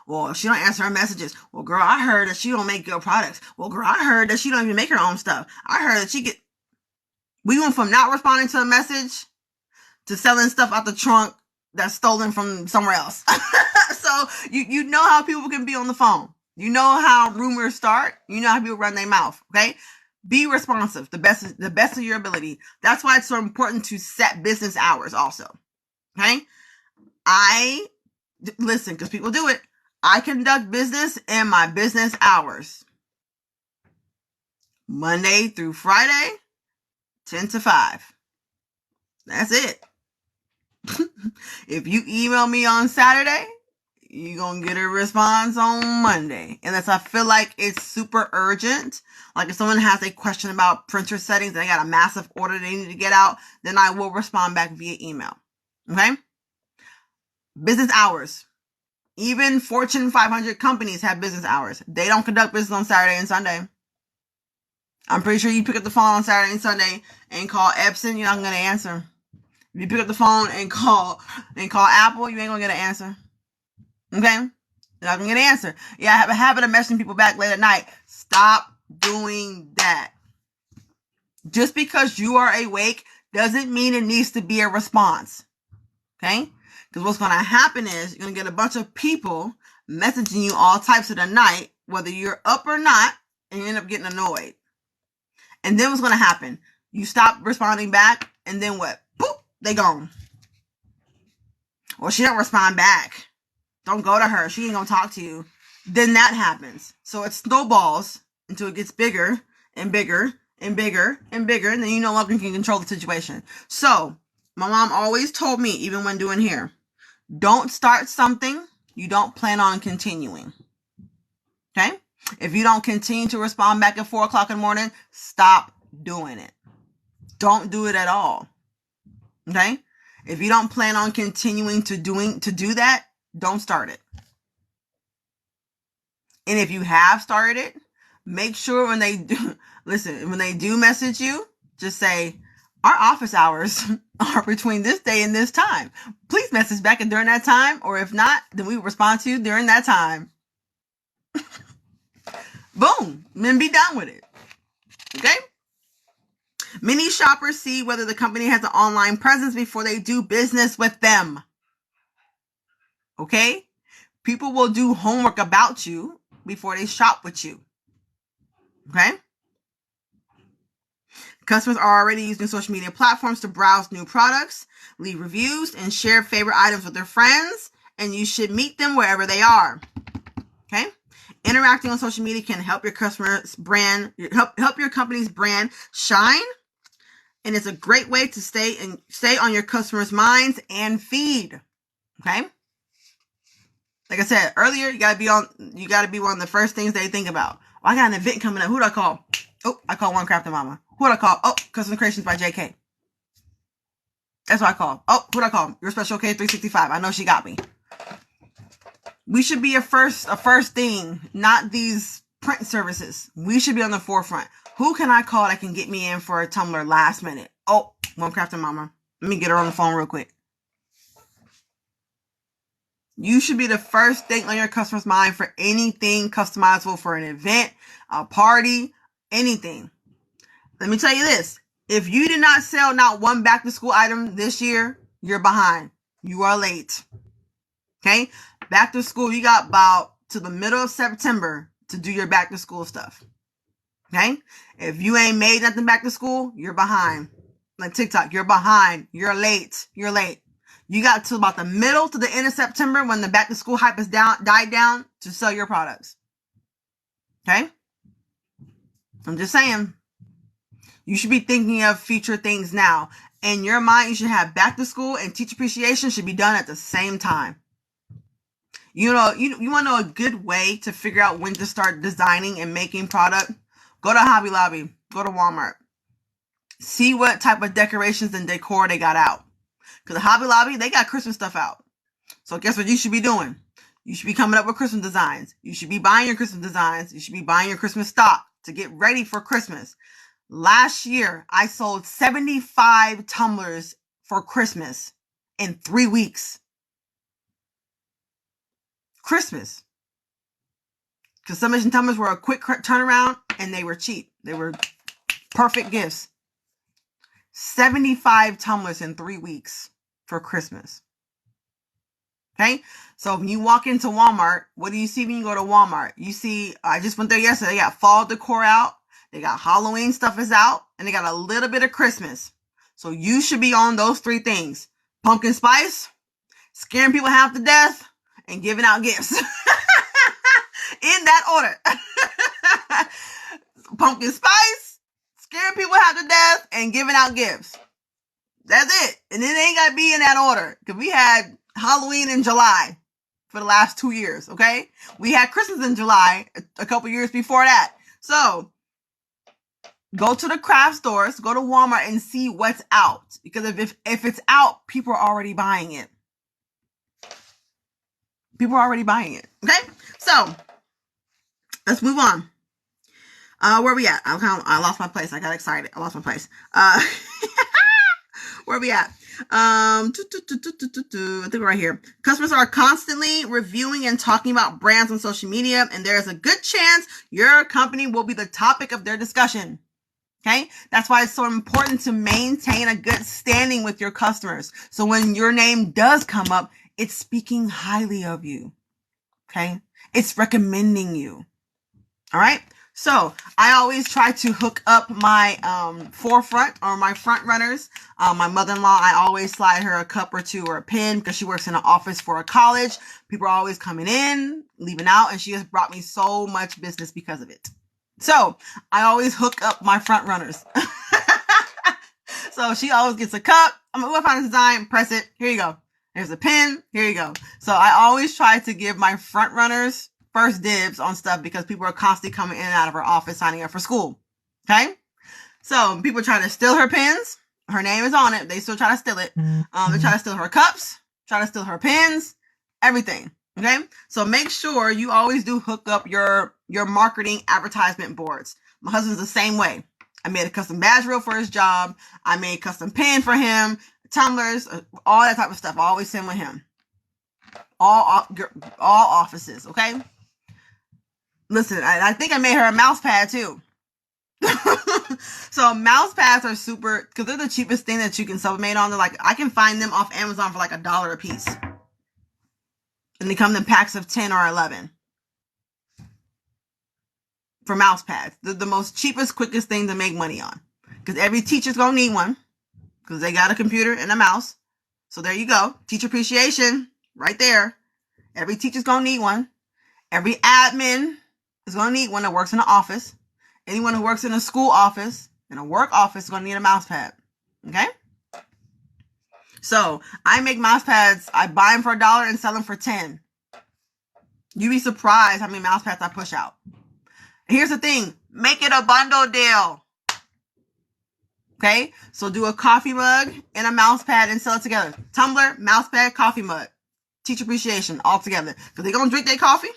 Speaker 1: Well, she don't answer her messages. Well, girl, I heard that she don't make good products. Well, girl, I heard that she don't even make her own stuff. I heard that we went from not responding to a message to selling stuff out the trunk that's stolen from somewhere else. So you know how people can be on the phone. You know how rumors start. You know how people run their mouth. Okay? Be responsive. The best of your ability. That's why it's so important to set business hours also. Okay? Listen, because people do it. I conduct business in my business hours. Monday through Friday, 10 to 5. That's it. If you email me on Saturday, you're going to get a response on Monday. Unless I feel like it's super urgent. Like if someone has a question about printer settings and they got a massive order they need to get out, then I will respond back via email. Okay? Business hours. Even Fortune 500 companies have business hours. They don't conduct business on Saturday and Sunday. I'm pretty sure you pick up the phone on Saturday and Sunday and call Epson, you're not going to answer. If you pick up the phone and call Apple, you ain't going to get an answer. Okay? You're not going to get an answer. Yeah, I have a habit of messaging people back late at night. Stop doing that. Just because you are awake doesn't mean it needs to be a response. Okay? Because what's going to happen is you're going to get a bunch of people messaging you all types of the night, whether you're up or not, and you end up getting annoyed. And then what's going to happen? You stop responding back, and then what? Boop, they gone. Or she don't respond back. Don't go to her. She ain't going to talk to you. Then that happens. So it snowballs until it gets bigger and bigger and bigger and bigger, and then you no longer can control the situation. So my mom always told me, even when doing hair, don't start something you don't plan on continuing. Okay? If you don't continue to respond back at 4 o'clock in the morning, stop doing it. Don't do it at all. Okay? If you don't plan on continuing to do that, don't start it. And if you have started it, make sure when they do message you, just say, our office hours are between this day and this time. Please message back during that time, or if not, then we will respond to you during that time. Boom, then be done with it. Okay? Many shoppers see whether the company has an online presence before they do business with them. Okay? People will do homework about you before they shop with you. Okay? Customers are already using social media platforms to browse new products, leave reviews, and share favorite items with their friends, and you should meet them wherever they are. Okay? Interacting on social media can help your company's brand shine, and it's a great way to stay on your customers' minds and feed. Okay? Like I said earlier, you gotta be one of the first things they think about. Oh, I got an event coming up. Who do I call? Oh, I call One Crafted Mama. Who do I call? Oh, Custom Creations by JK. That's what I call. Oh, who do I call? Your Special K365. I know she got me. We should be a first thing, not these print services. We should be on the forefront. Who can I call that can get me in for a tumbler last minute? Oh, One Crafted Mama. Let me get her on the phone real quick. You should be the first thing on your customer's mind for anything customizable for an event, a party, anything. Let me tell you this. If you did not sell not one back to school item this year, you're behind. You are late. Okay? Back to school, you got about to the middle of September to do your back to school stuff. Okay? If you ain't made nothing back to school, you're behind. Like TikTok, you're behind. You're late. You're late. You got to about the middle to the end of September when the back to school hype has died down to sell your products. Okay? I'm just saying. You should be thinking of future things now. In your mind, you should have back to school and teacher appreciation should be done at the same time. You want to know a good way to figure out when to start designing and making product? Go to Hobby Lobby. Go to Walmart. See what type of decorations and decor they got out. Because Hobby Lobby, they got Christmas stuff out. So guess what you should be doing? You should be coming up with Christmas designs. You should be buying your Christmas designs. You should be buying your Christmas stock to get ready for Christmas. Last year, I sold 75 tumblers for Christmas in 3 weeks. Christmas. Because submission tumblers were a quick turnaround and they were cheap. They were perfect gifts. 75 tumblers in 3 weeks for Christmas. Okay? So when you walk into Walmart, what do you see when you go to Walmart? You see, I just went there yesterday. They got fall decor out. They got Halloween stuff is out. And they got a little bit of Christmas. So you should be on those 3 things. Pumpkin spice, scaring people half to death, and giving out gifts. In that order. Pumpkin spice, scaring people half to death, and giving out gifts. That's it. And it ain't got to be in that order. Because we had Halloween in July for the last 2 years, okay? We had Christmas in July a couple years before that. So go to the craft stores, go to Walmart and see what's out. Because if it's out, people are already buying it. People are already buying it. Okay? So let's move on. Where we at? I lost my place. I got excited. I lost my place. Where we at? I think we're right here. Customers are constantly reviewing and talking about brands on social media, and there is a good chance your company will be the topic of their discussion. Okay? That's why it's so important to maintain a good standing with your customers. So when your name does come up, it's speaking highly of you. Okay? It's recommending you. All right? So I always try to hook up my forefront or my front runners. My mother-in-law, I always slide her a cup or two or a pen because she works in an office for a college. People are always coming in, leaving out, and she has brought me so much business because of it. So I always hook up my front runners. So she always gets a cup. I'm like, what kind of design? Press it. Here you go. There's a pen. Here you go. So I always try to give my front runners first dibs on stuff because people are constantly coming in and out of her office signing up for school. Okay? So people try to steal her pens. Her name is on it. They still try to steal it. They try to steal her cups, try to steal her pens, everything. Okay? So make sure you always do hook up your marketing advertisement boards. My husband's the same way. I made a custom badge reel for his job. I made a custom pen for him, tumblers, all that type of stuff. I always send with him. All offices, okay? Listen, I think I made her a mouse pad too. So mouse pads are super, because they're the cheapest thing that you can sublimate on. They're like, I can find them off Amazon for like $1 a piece. And they come in packs of 10 or 11. For mouse pads. They're the most cheapest, quickest thing to make money on. Because every teacher's going to need one. Because they got a computer and a mouse. So there you go. Teacher appreciation. Right there. Every teacher's going to need one. Every admin is going to need one that works in an office. Anyone who works in a school office, in a work office, is going to need a mouse pad. Okay? So, I make mouse pads. I buy them for $1 and sell them for 10. You'd be surprised how many mouse pads I push out. Here's the thing. Make it a bundle deal. Okay? So, do a coffee mug and a mouse pad and sell it together. Tumbler, mouse pad, coffee mug. Teacher appreciation all together. Because they're going to drink their coffee.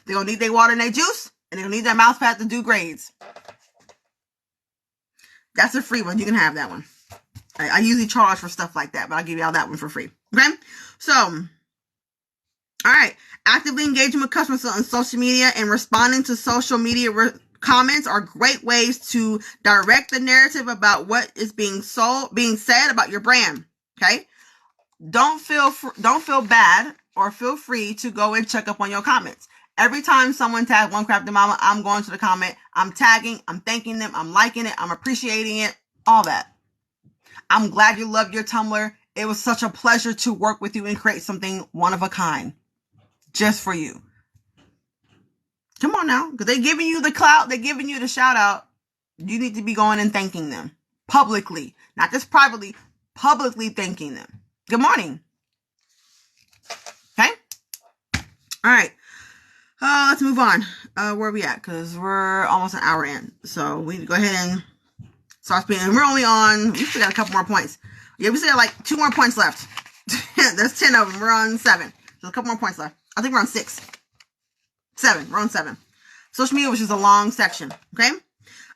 Speaker 1: They're going to need their water and their juice. And they're going to need that mouse pad to do grades. That's a free one. You can have that one. I usually charge for stuff like that, but I'll give you all that one for free. Okay? So, all right. Actively engaging with customers on social media and responding to social media comments are great ways to direct the narrative about what is being said about your brand. Okay? Don't feel bad or feel free to go and check up on your comments. Every time someone tags One Crafted Mama, I'm going to the comment. I'm tagging. I'm thanking them. I'm liking it. I'm appreciating it. All that. I'm glad you loved your Tumblr. It was such a pleasure to work with you and create something one of a kind. Just for you. Come on now. Because they're giving you the clout. They're giving you the shout out. You need to be going and thanking them. Publicly. Not just privately. Publicly thanking them. Good morning. Okay? All right. Let's move on. Where are we at? Because we're almost an hour in. So we need to go ahead and start speaking. And we're only on, we still got a couple more points. Yeah, we still got like 2 more points left. There's 10 of them. We're on 7. There's a couple more points left. I think we're on 6. 7. We're on 7. Social media, which is a long section. Okay?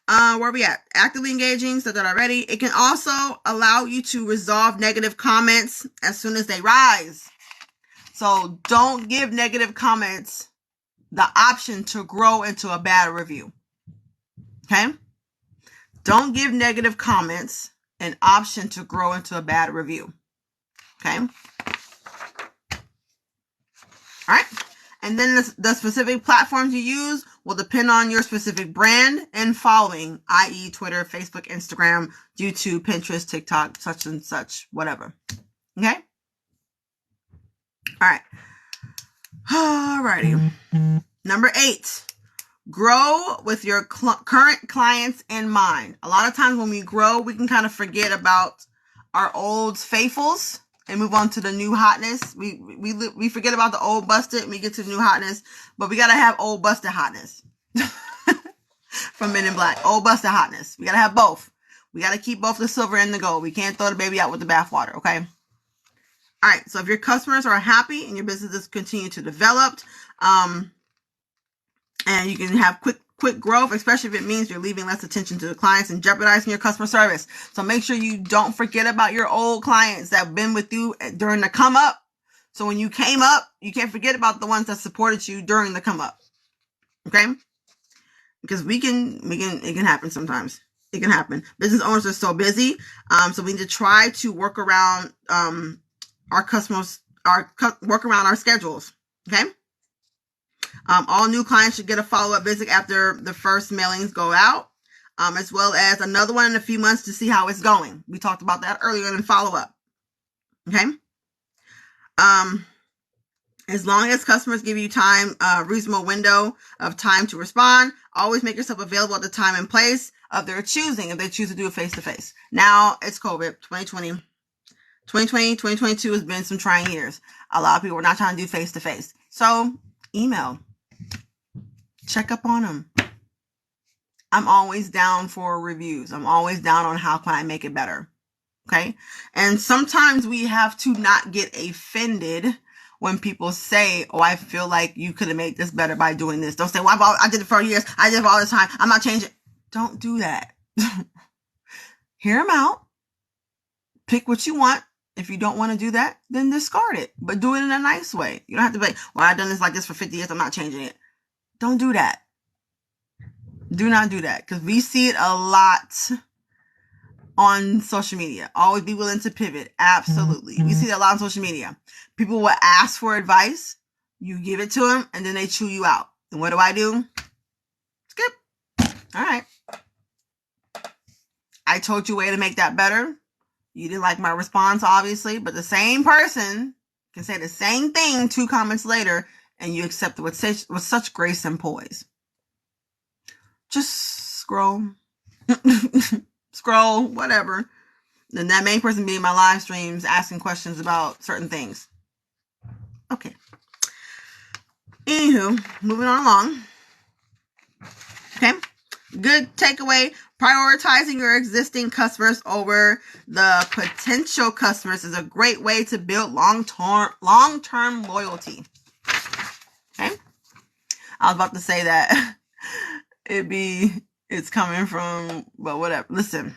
Speaker 1: Where are we at? Actively engaging, said that already. It can also allow you to resolve negative comments as soon as they rise. So don't give negative comments the option to grow into a bad review. Okay? Don't give negative comments an option to grow into a bad review. Okay? All right? And then the specific platforms you use will depend on your specific brand and following, i.e. Twitter, Facebook, Instagram, YouTube, Pinterest, TikTok, such and such, whatever. Okay? All right. Alrighty. Number 8, grow with your current clients in mind. A lot of times when we grow, we can kind of forget about our old faithfuls and move on to the new hotness. We forget about the old busted and we get to the new hotness, but we gotta have old busted hotness from Men in Black. Old busted hotness. We gotta have both. We gotta keep both the silver and the gold. We can't throw the baby out with the bathwater. Okay. All right. So if your customers are happy and your business is continue to develop, and you can have quick growth, especially if it means you're leaving less attention to the clients and jeopardizing your customer service. So make sure you don't forget about your old clients that have been with you during the come up. So when you came up, you can't forget about the ones that supported you during the come up. Okay? Because it can happen sometimes. It can happen. Business owners are so busy. So we need to try to work around, our customers, work around our schedules. Okay? All new clients should get a follow-up visit after the first mailings go out, as well as another one in a few months to see how it's going. We talked about that earlier in follow-up. Okay. As long as customers give you time, reasonable window of time to respond, always make yourself available at the time and place of their choosing if they choose to do it face-to-face. Now it's COVID 2020. 2022 has been some trying years. A lot of people are not trying to do face-to-face. So email. Check up on them. I'm always down for reviews. I'm always down on how can I make it better. Okay. And sometimes we have to not get offended when people say, oh, I feel like you could have made this better by doing this. Don't say, well, I did it for years. I did it all the time. I'm not changing. Don't do that. Hear them out. Pick what you want. If you don't want to do that, then discard it. But do it in a nice way. You don't have to be, well, I've done this like this for 50 years. I'm not changing it. Don't do that. Do not do that. Because we see it a lot on social media. Always be willing to pivot. Absolutely. We see it a lot on social media. People will ask for advice. You give it to them, and then they chew you out. And what do? Skip. All right. I told you a way to make that better. You didn't like my response, obviously, but the same person can say the same thing 2 comments later, and you accept it with such grace and poise. Just scroll. Scroll, whatever. Then that main person being my live streams asking questions about certain things. Okay. Anywho, moving on along. Okay. Good takeaway. Prioritizing your existing customers over the potential customers is a great way to build long-term loyalty. Okay. I was about to say that it's coming from, but whatever. Listen,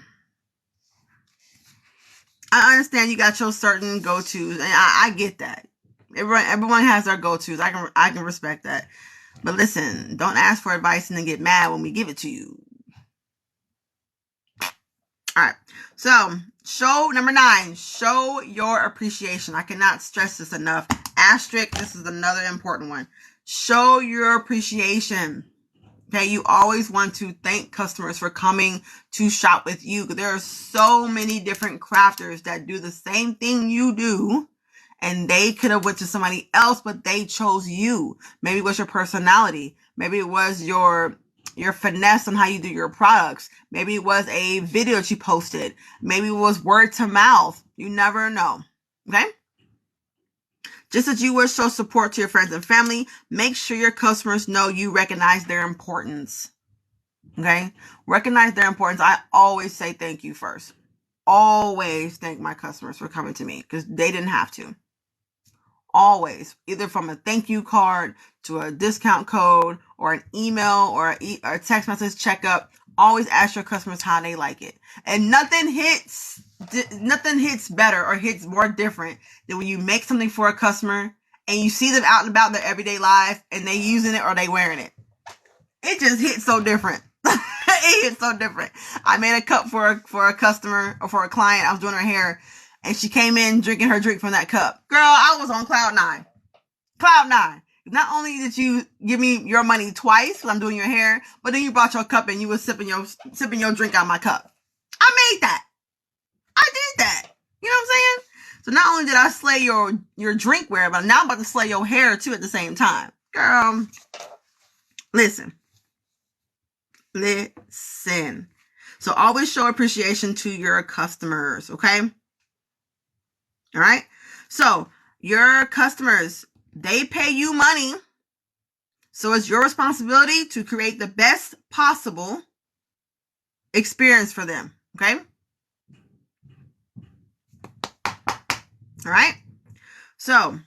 Speaker 1: I understand you got your certain go-tos, and I get that. Everyone has their go-tos. I can respect that. But listen, don't ask for advice and then get mad when we give it to you. All right. So, number 9, show your appreciation. I cannot stress this enough. Asterisk, this is another important one. Show your appreciation. Okay, you always want to thank customers for coming to shop with you. There are so many different crafters that do the same thing you do, and they could have went to somebody else, but they chose you. Maybe it was your personality. Maybe it was your finesse on how you do your products. Maybe it was a video that you posted. Maybe it was word to mouth. You never know. Okay? Just as you would show support to your friends and family, make sure your customers know you recognize their importance. Okay? Recognize their importance. I always say thank you first. Always thank my customers for coming to me because they didn't have to. Always. Either from a thank you card to a discount code or an email or a text message checkup. Always ask your customers how they like it. And nothing hits better or hits more different than when you make something for a customer and you see them out and about in their everyday life and they using it or they wearing it. It just hits so different. It hits so different. I made a cup for a customer or for a client. I was doing her hair and she came in drinking her drink from that cup. Girl, I was on cloud 9. Cloud 9. Not only did you give me your money twice when I'm doing your hair, but then you brought your cup and you were sipping your drink out of my cup. I made that. I did that. You know what I'm saying? So not only did I slay your drinkware, but now I'm about to slay your hair too at the same time. Girl, listen. So always show appreciation to your customers, okay? All right. So your customers, they pay you money. So it's your responsibility to create the best possible experience for them. Okay. All right. So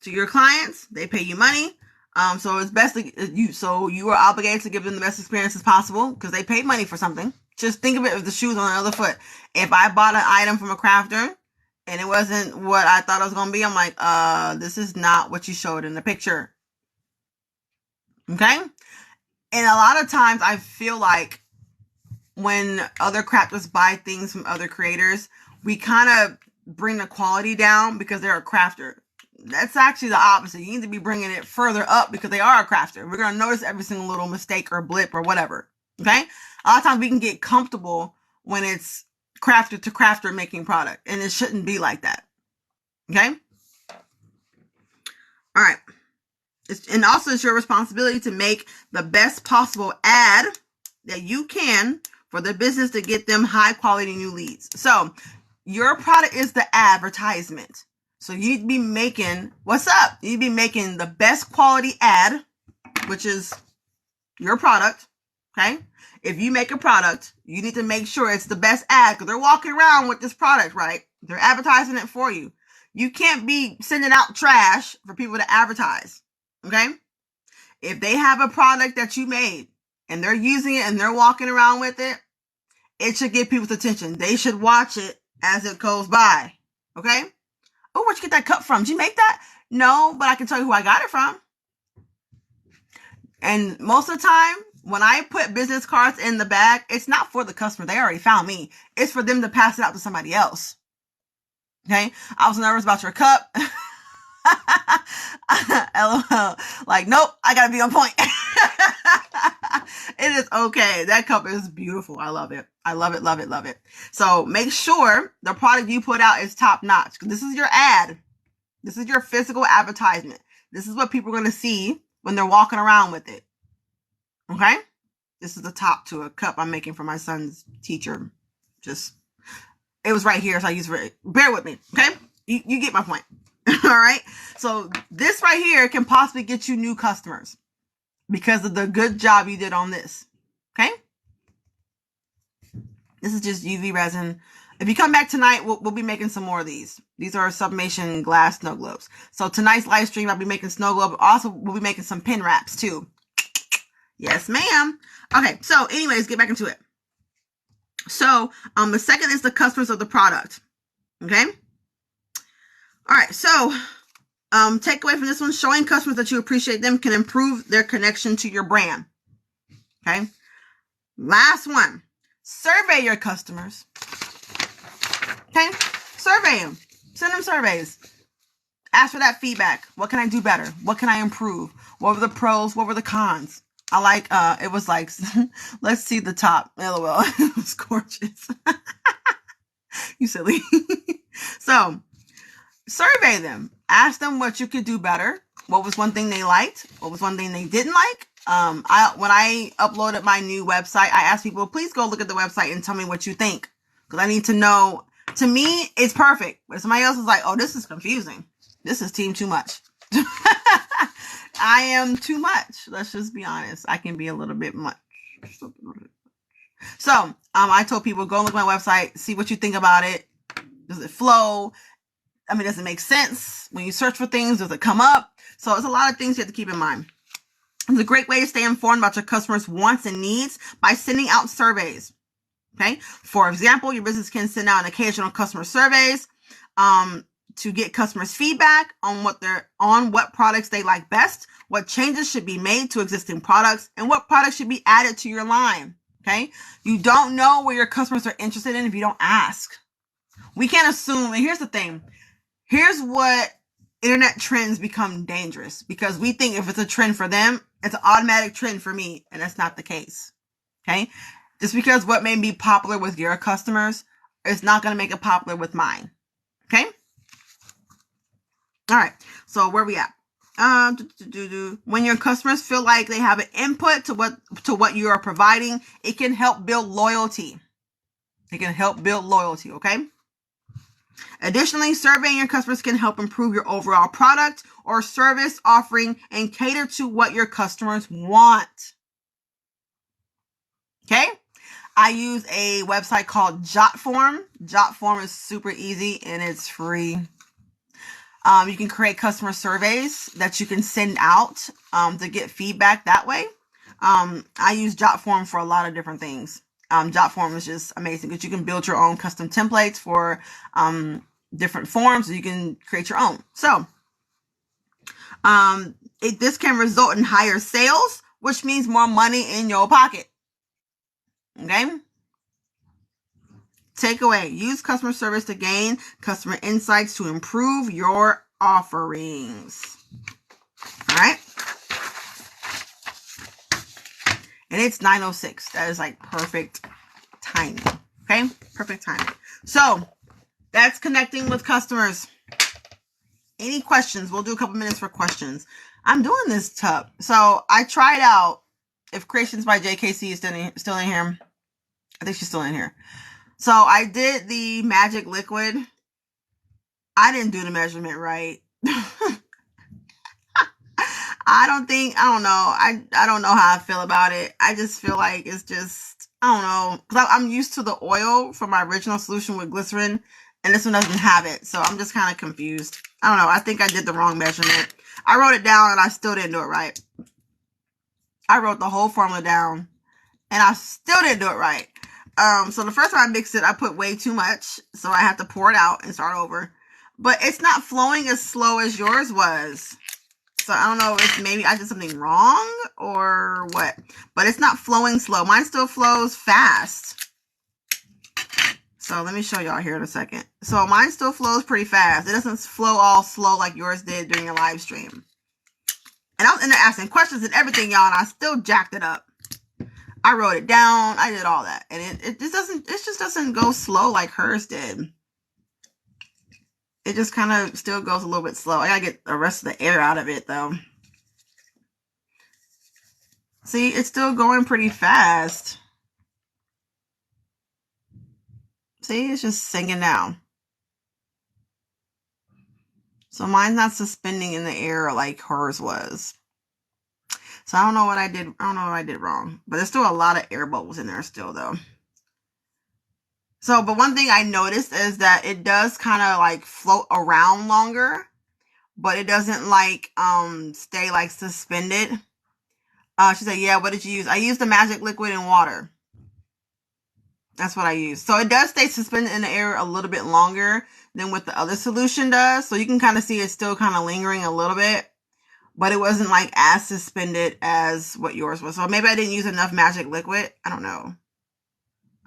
Speaker 1: to your clients, they pay you money. So it's best you are obligated to give them the best experience as possible because they paid money for something. Just think of it as the shoes on the other foot. If I bought an item from a crafter and it wasn't what I thought it was going to be, I'm like, this is not what you showed in the picture. Okay? And a lot of times I feel like when other crafters buy things from other creators, we kind of bring the quality down because they're a crafter. That's actually the opposite. You need to be bringing it further up because they are a crafter. We're going to notice every single little mistake or blip or whatever. Okay? A lot of times we can get comfortable when it's crafter to crafter making product, and it shouldn't be like that. Okay? All right. And also it's your responsibility to make the best possible ad that you can for the business to get them high quality new leads. So your product is the advertisement. So you need to be making, what's up? You need to be making the best quality ad, which is your product. Okay. If you make a product, you need to make sure it's the best ad because they're walking around with this product, right? They're advertising it for you. You can't be sending out trash for people to advertise. Okay. If they have a product that you made and they're using it and they're walking around with it, it should get people's attention. They should watch it as it goes by. Okay. Oh, where'd you get that cup from? Did you make that? No, but I can tell you who I got it from. And most of the time, when I put business cards in the bag, it's not for the customer. They already found me. It's for them to pass it out to somebody else. Okay. I was nervous about your cup. LOL. Like, nope, I gotta be on point. It is okay. That cup is beautiful. I love it. I love it, love it, love it. So make sure the product you put out is top notch. This is your ad. This is your physical advertisement. This is what people are going to see when they're walking around with it. Okay? This is the top to a cup I'm making for my son's teacher. It was right here, so I used it. Bear with me. Okay? You get my point. All right? So this right here can possibly get you new customers because of the good job you did on this. Okay? This is just UV resin. If you come back tonight, we'll be making some more of these. These are sublimation glass snow globes. So tonight's live stream, I'll be making snow globe. Also, we'll be making some pin wraps too. Yes, ma'am. Okay, so anyways, get back into it. So the second is the customers of the product. Okay? All right, so takeaway from this one, showing customers that you appreciate them can improve their connection to your brand. Okay? Last one, survey your customers. Okay? Survey them. Send them surveys. Ask for that feedback. What can I do better? What can I improve? What were the pros? What were the cons? I like, it was like, let's see the top. LOL. It was gorgeous. You silly. So, survey them. Ask them what you could do better. What was one thing they liked? What was one thing they didn't like? When I uploaded my new website, I asked people, please go look at the website and tell me what you think. Because I need to know. To me, it's perfect. But somebody else is like, oh, this is confusing. This is team too much. I am too much. Let's just be honest. I can be a little bit much. So, I told people, go look at my website, see what you think about it. Does it flow? I mean, does it make sense? When you search for things, does it come up? So it's a lot of things you have to keep in mind. It's a great way to stay informed about your customers' wants and needs by sending out surveys. Okay. For example, your business can send out an occasional customer surveys to get customers' feedback on what products they like best, what changes should be made to existing products, and what products should be added to your line. Okay. You don't know what your customers are interested in if you don't ask. We can't assume. And here's the thing. Here's what internet trends become dangerous because we think if it's a trend for them, it's an automatic trend for me. And that's not the case. Okay. Just because what may be popular with your customers is not going to make it popular with mine. Okay. All right. So where we at? When your customers feel like they have an input to what you are providing, it can help build loyalty. It can help build loyalty. Okay. Additionally, surveying your customers can help improve your overall product or service offering and cater to what your customers want. Okay? I use a website called Jotform. Jotform is super easy and it's free. You can create customer surveys that you can send out to get feedback that way. I use Jotform for a lot of different things. Jotform is just amazing because you can build your own custom templates for different forms. You can create your own. So this can result in higher sales, which means more money in your pocket. Okay? Takeaway: use customer service to gain customer insights to improve your offerings. All right? And it's 9:06. That is like perfect timing. Okay? Perfect timing. So, that's connecting with customers. Any questions? We'll do a couple minutes for questions. I'm doing this tub. So, I tried out if Creations by JKC is still in here. I think she's still in here. So I did the magic liquid. I didn't do the measurement right. I don't know. I don't know how I feel about it. I just feel like it's just, I don't know. Because I'm used to the oil from my original solution with glycerin. And this one doesn't have it. So I'm just kind of confused. I don't know. I think I did the wrong measurement. I wrote it down and I still didn't do it right. I wrote the whole formula down. And I still didn't do it right. So the first time I mixed it, I put way too much. So I have to pour it out and start over. But it's not flowing as slow as yours was. So I don't know if maybe I did something wrong or what. But it's not flowing slow. Mine still flows fast. So let me show y'all here in a second. So mine still flows pretty fast. It doesn't flow all slow like yours did during your live stream. And I was in there asking questions and everything, y'all, and I still jacked it up. I wrote it down. I did all that. And it just doesn't go slow like hers did. It just kind of still goes a little bit slow. I gotta get the rest of the air out of it though. See, it's still going pretty fast. See, it's just sinking down. So mine's not suspending in the air like hers was. So I don't know what I did. I don't know what I did wrong. But there's still a lot of air bubbles in there still though. So, but one thing I noticed is that it does kind of like float around longer, but it doesn't like stay like suspended. She said, yeah, what did you use? I used the magic liquid and water. That's what I used. So it does stay suspended in the air a little bit longer than what the other solution does. So you can kind of see it's still kind of lingering a little bit. But it wasn't like as suspended as what yours was. So maybe I didn't use enough magic liquid. I don't know.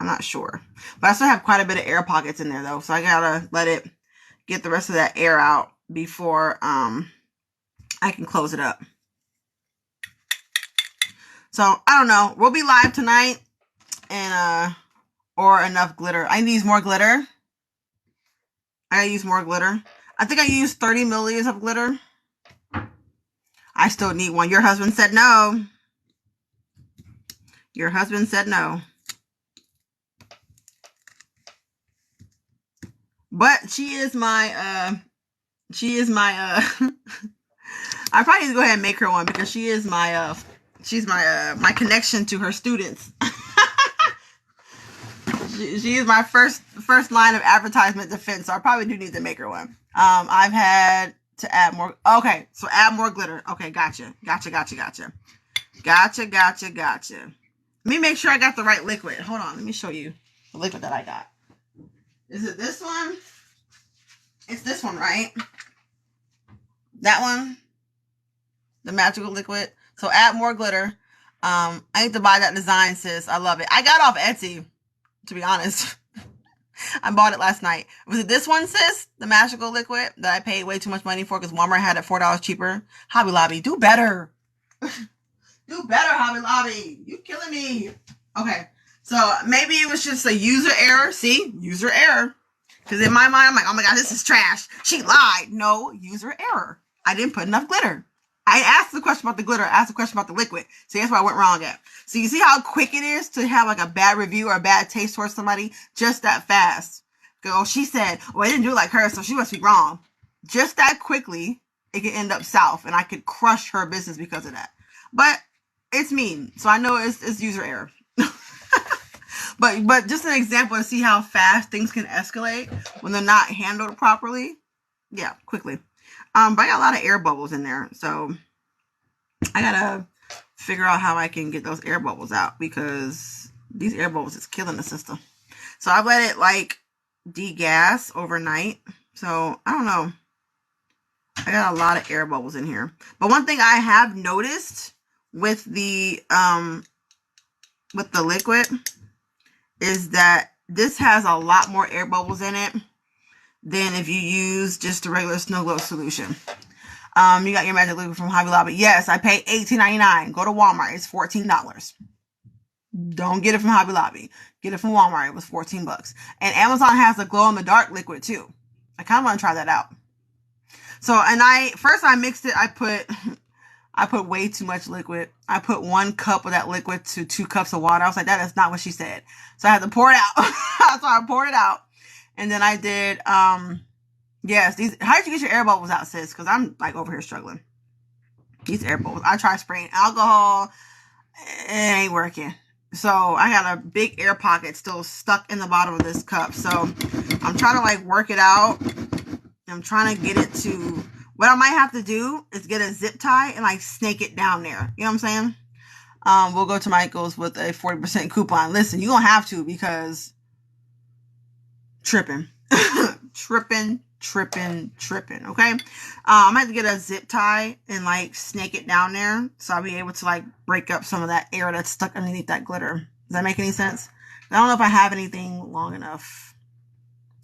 Speaker 1: I'm not sure. But I still have quite a bit of air pockets in there though. So I gotta let it get the rest of that air out before I can close it up. So I don't know. We'll be live tonight and or enough glitter. I need more glitter. I gotta use more glitter. I think I used 30 milliliters of glitter. I still need one. Your husband said no. Your husband said no. But she is my, I probably need to go ahead and make her one because she is my, she's my, my connection to her students. she is my first line of advertisement defense. So I probably do need to make her one. I've had to add more. Okay. So add more glitter. Okay. Gotcha. Let me make sure I got the right liquid. Hold on. Let me show you the liquid that I got. Is it this one? It's this one, right? That one? The magical liquid. So add more glitter. I need to buy that design, sis. I love it. I got it off Etsy, to be honest. I bought it last night. Was it this one, sis? The magical liquid that I paid way too much money for because Walmart had it $4 cheaper. Hobby Lobby, do better. Do better, Hobby Lobby. You killing me. Okay. So maybe it was just a user error. See? User error. Because in my mind, I'm like, oh my God, this is trash. She lied. No, user error. I didn't put enough glitter. I asked the question about the glitter. I asked the question about the liquid. See, that's where I went wrong at. So you see how quick it is to have like a bad review or a bad taste towards somebody just that fast. go, she said, well, I didn't do it like her, so she must be wrong. Just that quickly, it could end up south, and I could crush her business because of that. But it's me, so I know it's user error. But just an example to see how fast things can escalate when they're not handled properly. Yeah, quickly. But I got a lot of air bubbles in there, so I gotta figure out how I can get those air bubbles out, because these air bubbles is killing the system. So I've let it like degas overnight. So I don't know. I got a lot of air bubbles in here. But one thing I have noticed with the liquid is that this has a lot more air bubbles in it than if you use just a regular Snow Globe solution. You got your magic liquid from Hobby Lobby. Yes, I pay $18.99. Go to Walmart. It's $14. Don't get it from Hobby Lobby. Get it from Walmart. It was $14. And Amazon has a glow in the dark liquid too. I kind of want to try that out. So, and I mixed it. I put way too much liquid. I put 1 cup of that liquid to 2 cups of water. I was like, that is not what she said. So I had to pour it out. So I poured it out. And then I did, yes, how did you get your air bubbles out, sis? Because I'm like over here struggling. These air bubbles. I tried spraying alcohol. It ain't working. So I got a big air pocket still stuck in the bottom of this cup. So I'm trying to like work it out. I'm trying to get it to, what I might have to do is get a zip tie and like snake it down there. You know what I'm saying? We'll go to Michael's with a 40% coupon. Listen, you're going to have to, because tripping. tripping. Okay. I'm going to get a zip tie and like snake it down there, so I'll be able to like break up some of that air that's stuck underneath that glitter. Does that make any sense? I don't know if I have anything long enough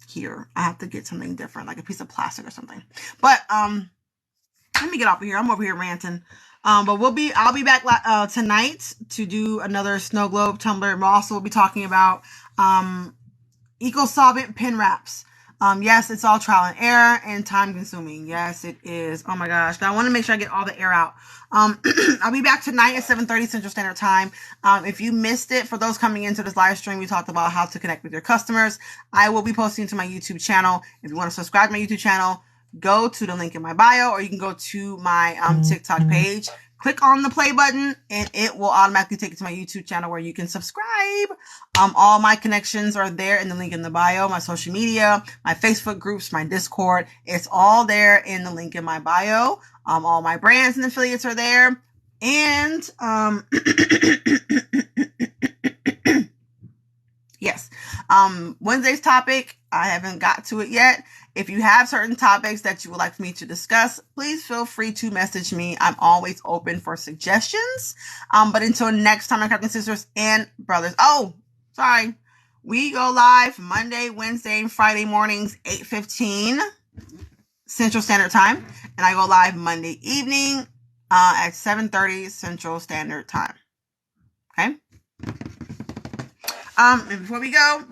Speaker 1: here. I have to get something different, like a piece of plastic or something. But let me get off of here. I'm over here ranting. But I'll be back tonight to do another Snow Globe tumbler. We'll also be talking about eco solvent pen wraps. Yes, it's all trial and error and time consuming. Yes, it is. Oh my gosh. But I want to make sure I get all the air out. I'll be back tonight at 7:30 Central Standard Time. If you missed it, for those coming into this live stream, we talked about how to connect with your customers. I will be posting to my YouTube channel. If you want to subscribe to my YouTube channel, go to the link in my bio, or you can go to my TikTok page. Click on the play button and it will automatically take you to my YouTube channel where you can subscribe. All my connections are there in the link in the bio, my social media, my Facebook groups, my Discord. It's all there in the link in my bio. All my brands and affiliates are there. And, yes. Wednesday's topic, I haven't got to it yet. If you have certain topics that you would like for me to discuss, please feel free to message me. I'm always open for suggestions. But until next time, my Captain Sisters and Brothers. Oh, sorry. We go live Monday, Wednesday, and Friday mornings, 8:15 Central Standard Time. And I go live Monday evening at 7:30 Central Standard Time. Okay? And before we go,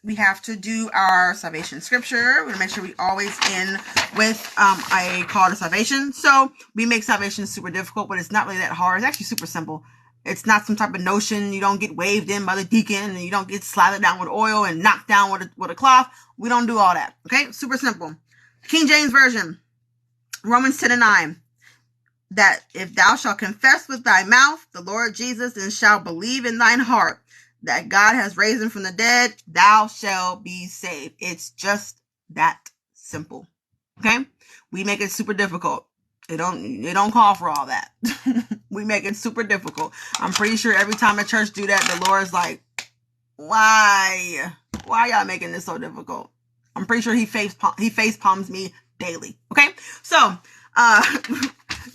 Speaker 1: we have to do our salvation scripture. We're going to make sure we always end with a call to salvation. So we make salvation super difficult, but it's not really that hard. It's actually super simple. It's not some type of notion. You don't get waved in by the deacon, and you don't get slathered down with oil and knocked down with a cloth. We don't do all that. Okay? Super simple. King James Version, Romans 10:9. That if thou shalt confess with thy mouth the Lord Jesus, and shalt believe in thine heart that God has raised him from the dead, thou shalt be saved. It's just that simple. Okay? We make it super difficult. It don't call for all that. We make it super difficult. I'm pretty sure every time a church do that, the Lord's like, why y'all making this so difficult? I'm pretty sure he face palms me daily. Okay? So,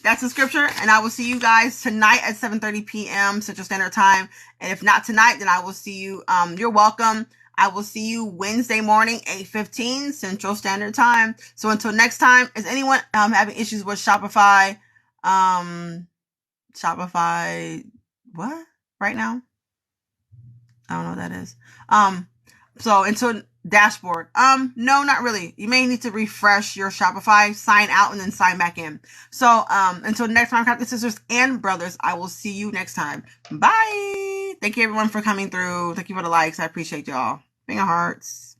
Speaker 1: that's the scripture, and I will see you guys tonight at 7:30 p.m. Central Standard Time. And if not tonight, then I will see you. You're welcome. I will see you Wednesday morning, 8:15 Central Standard Time. So until next time, is anyone having issues with Shopify? Shopify, what? Right now? I don't know what that is. So until dashboard. No, not really. You may need to refresh your Shopify, sign out, and then sign back in. So, until next time, Captain Sisters and Brothers, I will see you next time. Bye. Thank you everyone for coming through. Thank you for the likes. I appreciate y'all. Finger hearts.